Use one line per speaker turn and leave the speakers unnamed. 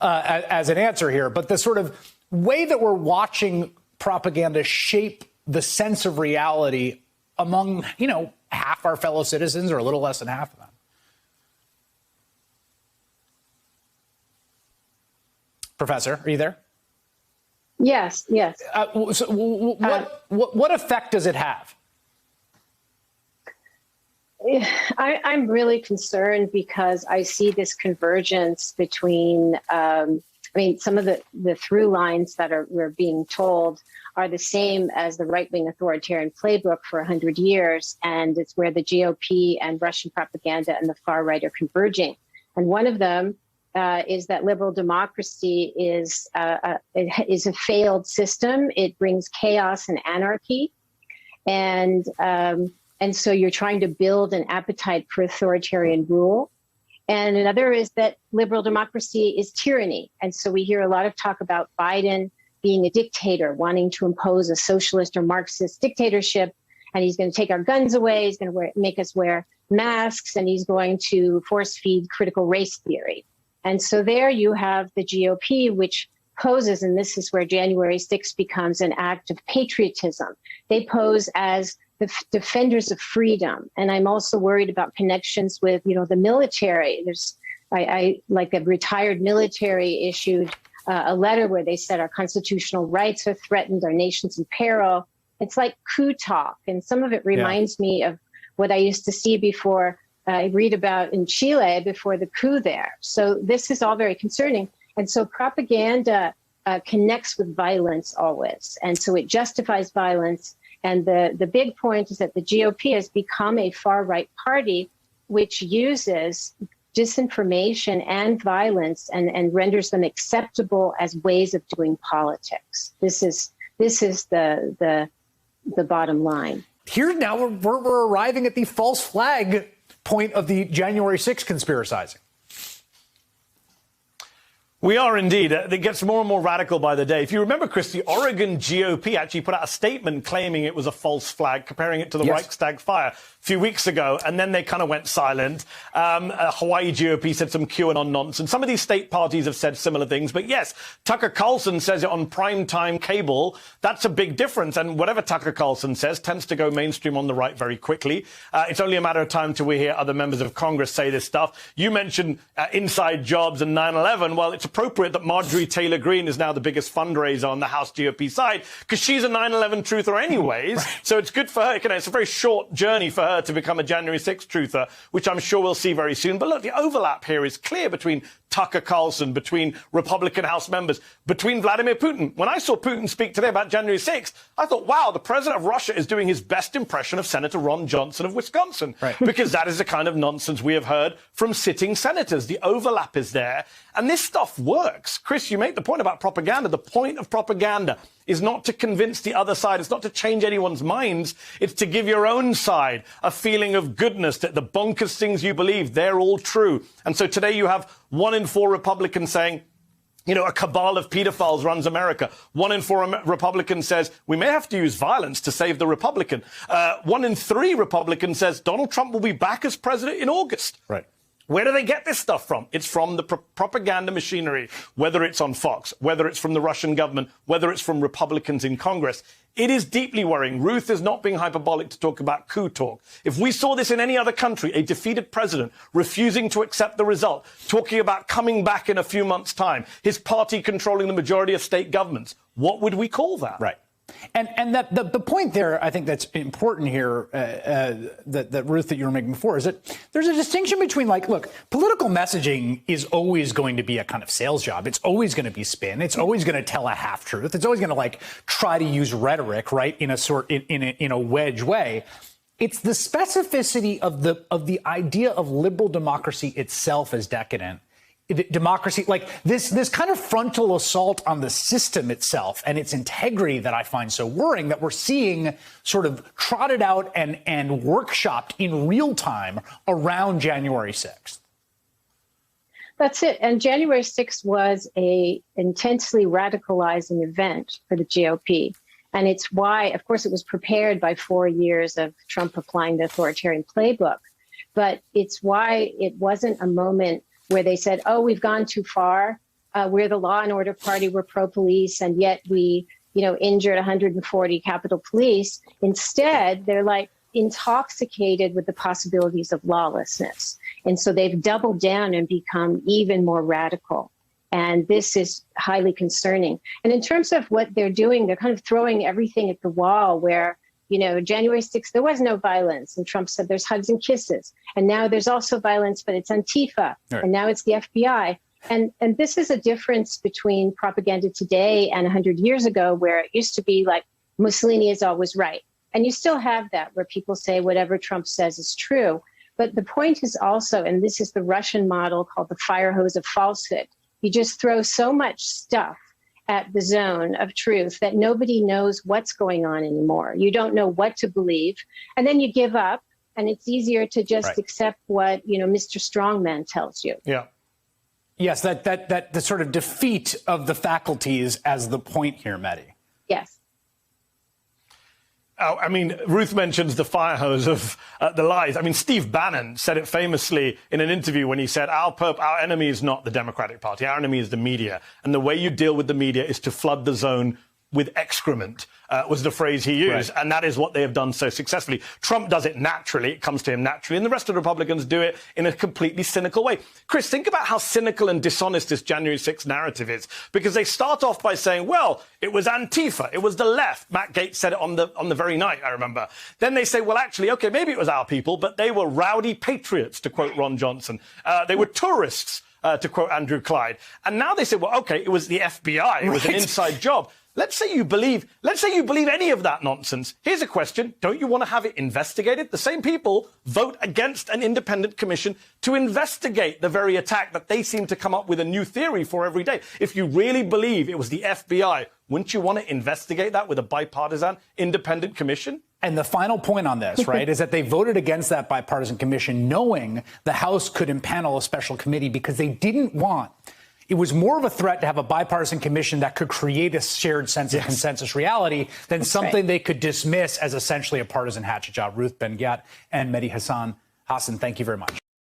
as an answer here, but the sort of way that we're watching propaganda shape the sense of reality among, half our fellow citizens or a little less than half of them. Professor, are you there?
Yes.
What effect does it have?
I'm really concerned because I see this convergence between, some of the through lines that we're being told are the same as the right-wing authoritarian playbook for 100 years, and it's where the GOP and Russian propaganda and the far right are converging. And one of them is that liberal democracy is a failed system. It brings chaos and anarchy, and so you're trying to build an appetite for authoritarian rule. And another is that liberal democracy is tyranny. And so we hear a lot of talk about Biden being a dictator, wanting to impose a socialist or Marxist dictatorship. And he's going to take our guns away. He's going to make us wear masks, and he's going to force feed critical race theory. And so there you have the GOP, which poses, and this is where January 6th becomes an act of patriotism. They pose as the defenders of freedom. And I'm also worried about connections with, the military. I like a retired military issued a letter where they said our constitutional rights are threatened, our nation's in peril. It's like coup talk. And some of it reminds me of what I used to see before I read about in Chile before the coup there. So this is all very concerning. And so propaganda connects with violence always. And so it justifies violence. And the big point is that the GOP has become a far-right party which uses disinformation and violence and renders them acceptable as ways of doing politics. This is the bottom line.
Here now we're arriving at the false flag point of the January 6th conspiracizing.
We are indeed. It gets more and more radical by the day. If you remember, Chris, the Oregon GOP actually put out a statement claiming it was a false flag, comparing it to the Reichstag fire a few weeks ago, and then they kind of went silent. Hawaii GOP said some QAnon nonsense. Some of these state parties have said similar things. But yes, Tucker Carlson says it on primetime cable. That's a big difference. And whatever Tucker Carlson says tends to go mainstream on the right very quickly. It's only a matter of time till we hear other members of Congress say this stuff. You mentioned inside jobs and 9/11. Well, it's appropriate that Marjorie Taylor Greene is now the biggest fundraiser on the House GOP side because she's a 9/11 truther anyways. Right. So it's good for her. It's a very short journey for her to become a January 6th truther, which I'm sure we'll see very soon. But look, the overlap here is clear between Tucker Carlson, between Republican House members, between Vladimir Putin. When I saw Putin speak today about January 6th, I thought, wow, the president of Russia is doing his best impression of Senator Ron Johnson of Wisconsin. Right. Because that is the kind of nonsense we have heard from sitting senators. The overlap is there. And this stuff works. Chris, you make the point about propaganda. The point of propaganda is not to convince the other side. It's not to change anyone's minds. It's to give your own side a feeling of goodness, that the bonkers things you believe, they're all true. And so today you have 1 in 4 Republicans saying, a cabal of pedophiles runs America. 1 in 4 Republicans says we may have to use violence to save the Republican. 1 in 3 Republicans says Donald Trump will be back as president in August. Right. Where do they get this stuff from? It's from the propaganda machinery, whether it's on Fox, whether it's from the Russian government, whether it's from Republicans in Congress. It is deeply worrying. Ruth is not being hyperbolic to talk about coup talk. If we saw this in any other country, a defeated president refusing to accept the result, talking about coming back in a few months' time, his party controlling the majority of state governments, what would we call that?
Right. And that the point there, I think that's important here, that Ruth, that you were making before, is that there's a distinction between, look, political messaging is always going to be a kind of sales job. It's always going to be spin. It's always going to tell a half truth. It's always going to try to use rhetoric, right, in a wedge way. It's the specificity of the idea of liberal democracy itself as decadent. Democracy, this kind of frontal assault on the system itself and its integrity that I find so worrying, that we're seeing sort of trotted out and workshopped in real time around January 6th.
That's it. And January 6th was a intensely radicalizing event for the GOP. And it's why, of course, it was prepared by 4 years of Trump applying the authoritarian playbook. But it's why it wasn't a moment where they said, oh, we've gone too far. we're the law and order party, we're pro-police, and yet we, injured 140 Capitol Police. Instead, they're like intoxicated with the possibilities of lawlessness. And so they've doubled down and become even more radical. And this is highly concerning. And in terms of what they're doing, they're kind of throwing everything at the wall where, January 6th, there was no violence. And Trump said there's hugs and kisses. And now there's also violence, but it's Antifa. Right. And now it's the FBI. And this is a difference between propaganda today and 100 years ago, where it used to be like Mussolini is always right. And you still have that, where people say whatever Trump says is true. But the point is also, and this is the Russian model called the fire hose of falsehood, you just throw so much stuff at the zone of truth that nobody knows what's going on anymore. You don't know what to believe. And then you give up, and it's easier to just accept what, Mr. Strongman tells you.
Yeah.
Yes, that the sort of defeat of the faculties as the point here, Mehdi.
Yes.
Oh, I mean, Ruth mentions the fire hose of the lies. I mean, Steve Bannon said it famously in an interview when he said, our enemy is not the Democratic Party. Our enemy is the media. And the way you deal with the media is to flood the zone with excrement, was the phrase he used. Right. And that is what they have done so successfully. Trump does it naturally. It comes to him naturally. And the rest of the Republicans do it in a completely cynical way. Chris, think about how cynical and dishonest this January 6th narrative is. Because they start off by saying, well, it was Antifa. It was the left. Matt Gaetz said it on the very night, I remember. Then they say, well, actually, OK, maybe it was our people, but they were rowdy patriots, to quote Ron Johnson. They were tourists, to quote Andrew Clyde. And now they say, well, OK, it was the FBI. It was an inside job. Let's say you believe any of that nonsense. Here's a question. Don't you want to have it investigated? The same people vote against an independent commission to investigate the very attack that they seem to come up with a new theory for every day. If you really believe it was the FBI, wouldn't you want to investigate that with a bipartisan independent commission?
And the final point on this, right, is that they voted against that bipartisan commission knowing the House could impanel a special committee because they didn't want. It was more of a threat to have a bipartisan commission that could create a shared sense of consensus reality than something they could dismiss as essentially a partisan hatchet job. Ruth Ben-Ghiat and Mehdi Hassan, thank you very much.